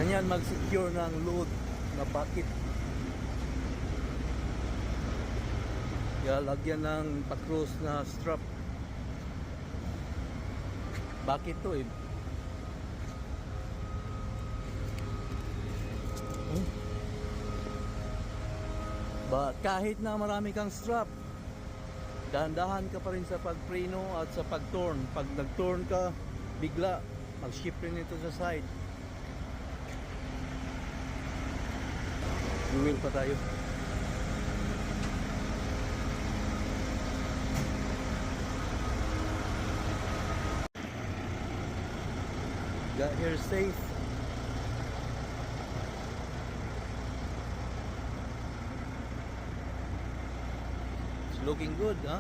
Ganyan mag-secure ng load na bucket. Kaya lagyan ng patros na strap. Bucket to eh. Kahit na marami kang strap, dahan-dahan ka pa rin sa pagpreno at sa pag-turn. Pag nag-turn ka, bigla mag-shift rin ito sa side. Wheel pa tayo. Got here safe. It's looking good, huh?